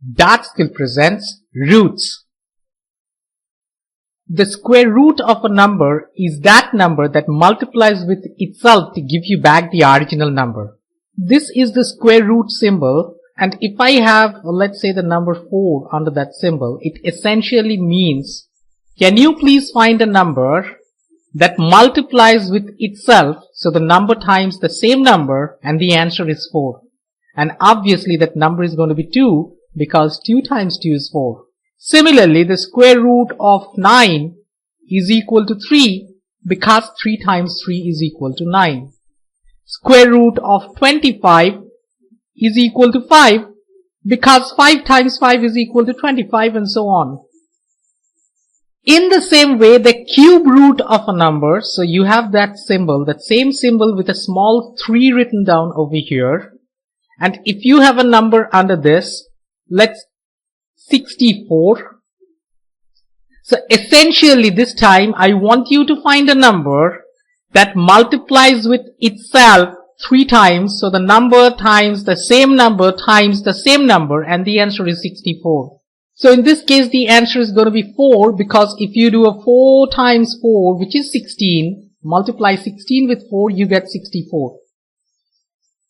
that still presents roots. The square root of a number is that number that multiplies with itself to give you back the original number. This is the square root symbol, and if I have, let's say, the number 4 under that symbol, it essentially means, can you please find a number that multiplies with itself, so the number times the same number, and the answer is 4. And obviously that number is going to be 2, because 2 times 2 is 4. Similarly, the square root of 9 is equal to 3, because 3 times 3 is equal to 9. Square root of 25 is equal to 5, because 5 times 5 is equal to 25, and so on. In the same way, the cube root of a number, so you have that symbol, that same symbol with a small 3 written down over here. And if you have a number under this, let's 64. So essentially this time I want you to find a number that multiplies with itself 3 times. So the number times the same number times the same number, and the answer is 64. So in this case the answer is going to be 4, because if you do a 4 times 4, which is 16, multiply 16 with 4, you get 64.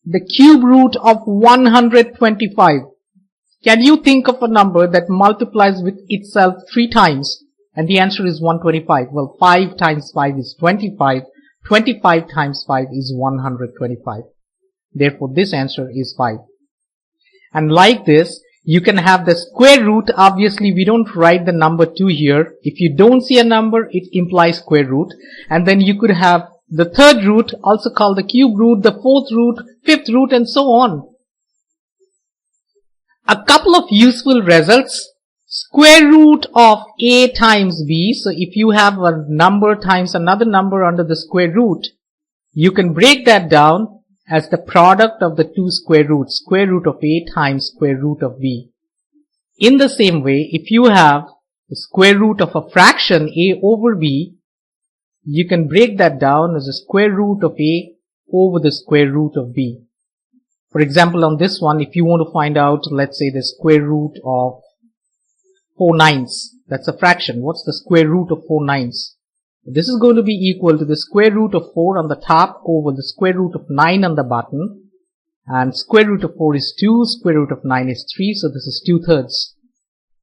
The cube root of 125. Can you think of a number that multiplies with itself 3 times? And the answer is 125. Well, 5 times 5 is 25. 25 times 5 is 125. Therefore, this answer is 5. And like this, you can have the square root. Obviously, we don't write the number 2 here. If you don't see a number, it implies square root. And then you could have the third root, also called the cube root, the fourth root, fifth root, and so on. A couple of useful results. Square root of a times b. So if you have a number times another number under the square root, you can break that down as the product of the two square roots. Square root of a times square root of b. In the same way, if you have the square root of a fraction a over b, you can break that down as the square root of a over the square root of b. For example, on this one, if you want to find out, let's say, the square root of 4 ninths, that's a fraction. What's the square root of 4 ninths? This is going to be equal to the square root of 4 on the top over the square root of 9 on the bottom. And square root of 4 is 2, square root of 9 is 3, so this is 2/3.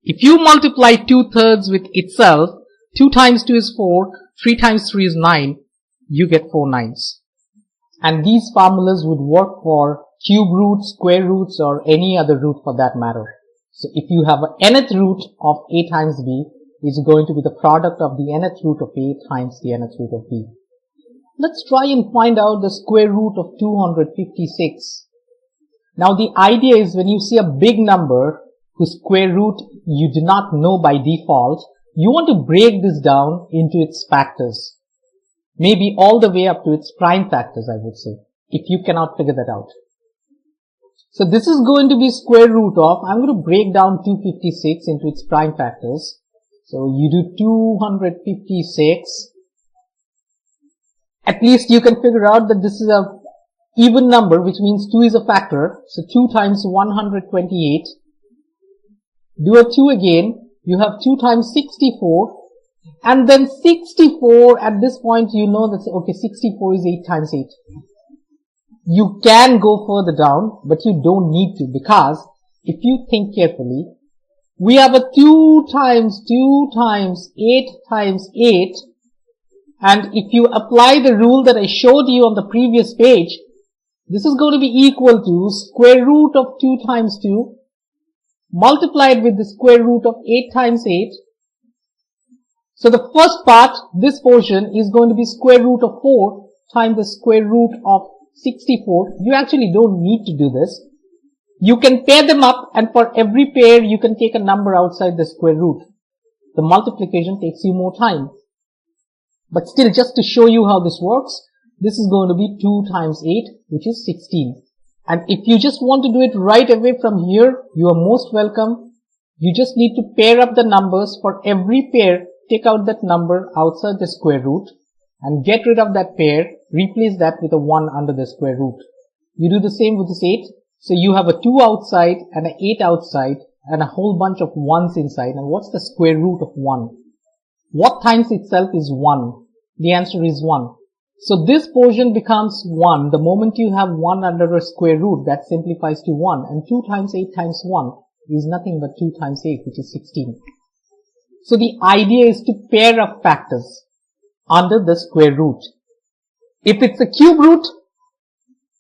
If you multiply 2/3 with itself, 2 times 2 is 4, 3 times 3 is 9, you get 4 ninths. And these formulas would work for cube roots, square roots, or any other root for that matter. So if you have an nth root of a times b, it's going to be the product of the nth root of a times the nth root of b. Let's try and find out the square root of 256. Now the idea is, when you see a big number whose square root you do not know by default, you want to break this down into its factors. Maybe all the way up to its prime factors, I would say, if you cannot figure that out. So this is going to be square root of, I'm going to break down 256 into its prime factors. So you do 256. At least you can figure out that this is a even number, which means 2 is a factor. So 2 times 128. Do a 2 again. You have 2 times 64. And then 64, at this point you know that, okay, 64 is 8 times 8. You can go further down, but you don't need to, because if you think carefully, we have a 2 times 2 times 8 times 8, and if you apply the rule that I showed you on the previous page, this is going to be equal to square root of 2 times 2 multiplied with the square root of 8 times 8. So the first part, this portion, is going to be square root of 4 times the square root of 64. You actually don't need to do this. You can pair them up, and for every pair you can take a number outside the square root. The multiplication takes you more time. But still, just to show you how this works, this is going to be 2 times 8, which is 16. And if you just want to do it right away from here, you are most welcome. You just need to pair up the numbers. For every pair, take out that number outside the square root and get rid of that pair. Replace that with a 1 under the square root. You do the same with this 8. So you have a 2 outside and an 8 outside, and a whole bunch of ones inside. And what's the square root of 1? What times itself is 1? The answer is 1. So this portion becomes 1 the moment you have 1 under a square root. That simplifies to 1. And 2 times 8 times 1 is nothing but 2 times 8, which is 16. So the idea is to pair up factors under the square root. If it's a cube root,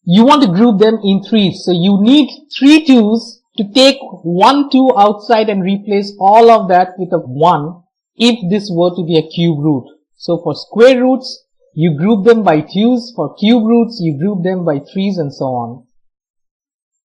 you want to group them in threes. So you need 3 2's to take 1 2 outside and replace all of that with a 1 if this were to be a cube root. So for square roots, you group them by 2's. For cube roots, you group them by 3's and so on.